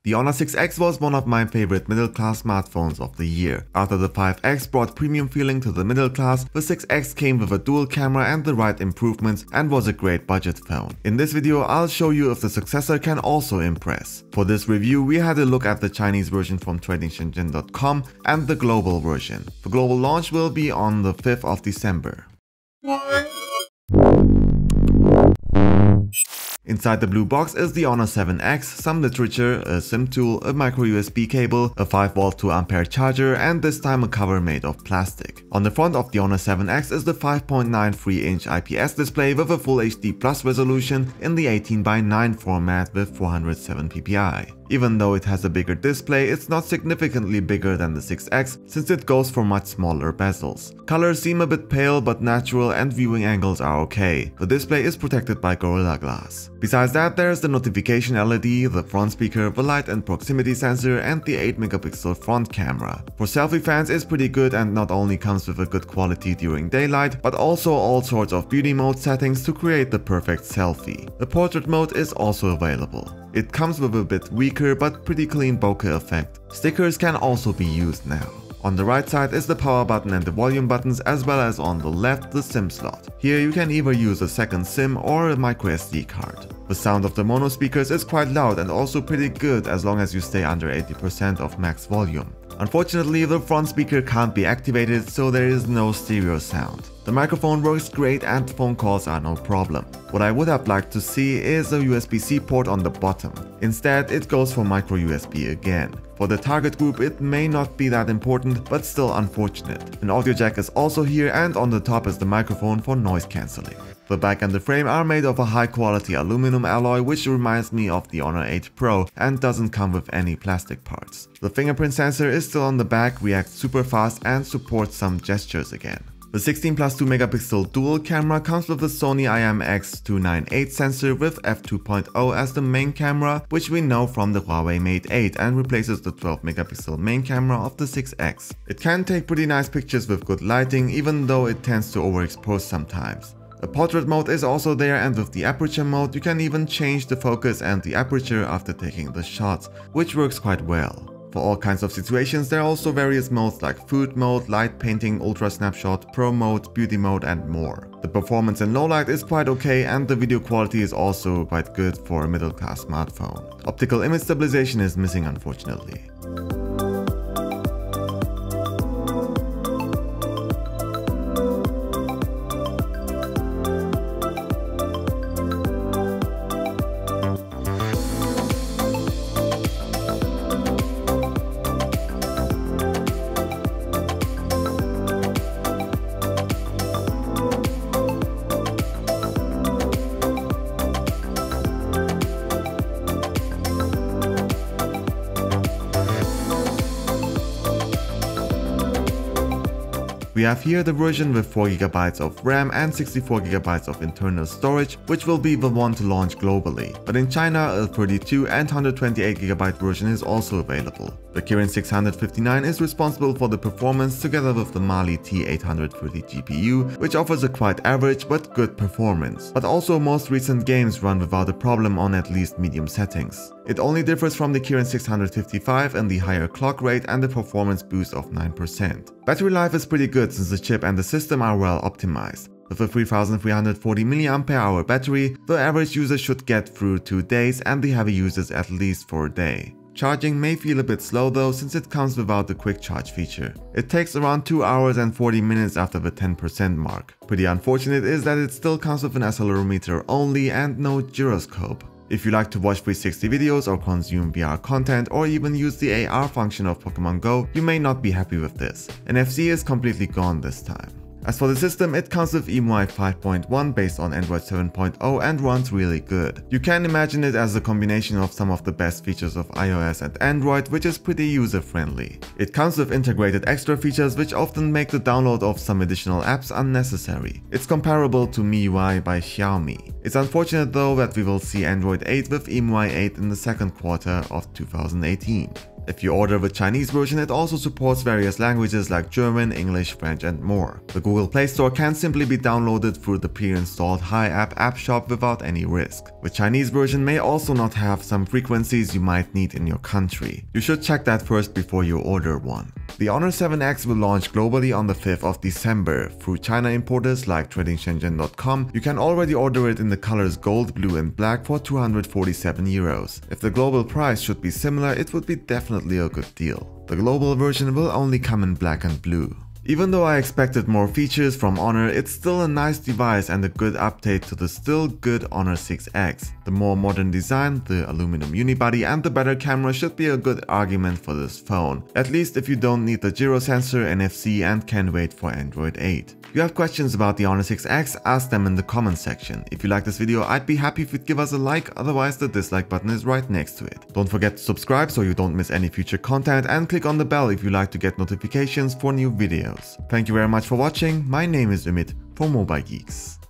The Honor 6X was one of my favorite middle-class smartphones of the year. After the 5X brought premium feeling to the middle class, the 6X came with a dual camera and the right improvements and was a great budget phone. In this video, I'll show you if the successor can also impress. For this review, we had a look at the Chinese version from tradingshenzhen.com and the global version. The global launch will be on the 5th of December. Inside the blue box is the Honor 7X, some literature, a SIM tool, a micro USB cable, a 5V 2A charger, and this time a cover made of plastic. On the front of the Honor 7X is the 5.93-inch IPS display with a Full HD Plus resolution in the 18:9 format with 407 ppi. Even though it has a bigger display, it's not significantly bigger than the 6X since it goes for much smaller bezels. Colors seem a bit pale but natural and viewing angles are okay. The display is protected by Gorilla Glass. Besides that, there's the notification LED, the front speaker, the light and proximity sensor, and the 8-megapixel front camera. For selfie fans, it's pretty good and not only comes with a good quality during daylight, but also all sorts of beauty mode settings to create the perfect selfie. The portrait mode is also available. It comes with a bit weaker but pretty clean bokeh effect. Stickers can also be used now. On the right side is the power button and the volume buttons, as well as on the left the SIM slot. Here you can either use a second SIM or a micro SD card. The sound of the mono speakers is quite loud and also pretty good as long as you stay under 80% of max volume. Unfortunately, the front speaker can't be activated, so there is no stereo sound. The microphone works great and phone calls are no problem. What I would have liked to see is a USB-C port on the bottom. Instead, it goes for micro USB again. For the target group, it may not be that important, but still unfortunate. An audio jack is also here, and on the top is the microphone for noise cancelling. The back and the frame are made of a high quality aluminum alloy, which reminds me of the Honor 8 Pro and doesn't come with any plastic parts. The fingerprint sensor is still on the back, reacts super fast and supports some gestures again. The 16+2 megapixel dual camera comes with the Sony IMX298 sensor with f2.0 as the main camera, which we know from the Huawei Mate 8 and replaces the 12 megapixel main camera of the 6X. It can take pretty nice pictures with good lighting, even though it tends to overexpose sometimes. The portrait mode is also there, and with the aperture mode you can even change the focus and the aperture after taking the shots, which works quite well. For all kinds of situations, there are also various modes like food mode, light painting, ultra snapshot, pro mode, beauty mode and more. The performance in low light is quite okay and the video quality is also quite good for a middle class smartphone. Optical image stabilization is missing unfortunately. We have here the version with 4GB of RAM and 64GB of internal storage, which will be the one to launch globally. But in China, a 32 and 128GB version is also available. The Kirin 659 is responsible for the performance together with the Mali T830 GPU, which offers a quite average but good performance. But also most recent games run without a problem on at least medium settings. It only differs from the Kirin 655 in the higher clock rate and the performance boost of 9%. Battery life is pretty good since the chip and the system are well optimized. With a 3340 mAh battery, the average user should get through 2 days and the heavy users at least for a day. Charging may feel a bit slow though since it comes without the quick charge feature. It takes around 2 hours and 40 minutes after the 10% mark. Pretty unfortunate is that it still comes with an accelerometer only and no gyroscope. If you like to watch 360 videos or consume VR content or even use the AR function of Pokemon Go, you may not be happy with this. NFC is completely gone this time. As for the system, it comes with EMUI 5.1 based on Android 7.0 and runs really good. You can imagine it as a combination of some of the best features of iOS and Android, which is pretty user-friendly. It comes with integrated extra features which often make the download of some additional apps unnecessary. It's comparable to MIUI by Xiaomi. It's unfortunate though that we will see Android 8 with EMUI 8 in the second quarter of 2018. If you order the Chinese version, it also supports various languages like German, English, French, and more. The Google Play Store can simply be downloaded through the pre-installed HiApp app shop without any risk. The Chinese version may also not have some frequencies you might need in your country. You should check that first before you order one. The Honor 7X will launch globally on the 5th of December. Through China importers like tradingshenzhen.com, you can already order it in the colors gold, blue, and black for 247 euros. If the global price should be similar, it would be definitely a good deal. The global version will only come in black and blue. Even though I expected more features from Honor, it's still a nice device and a good update to the still good Honor 6X. The more modern design, the aluminum unibody, and the better camera should be a good argument for this phone, at least if you don't need the gyro sensor, NFC, and can wait for Android 8. If you have questions about the Honor 6X, ask them in the comment section. If you like this video, I'd be happy if you'd give us a like, otherwise the dislike button is right next to it. Don't forget to subscribe so you don't miss any future content, and click on the bell if you like to get notifications for new videos. Thank you very much for watching. My name is Ümit for Mobile Geeks.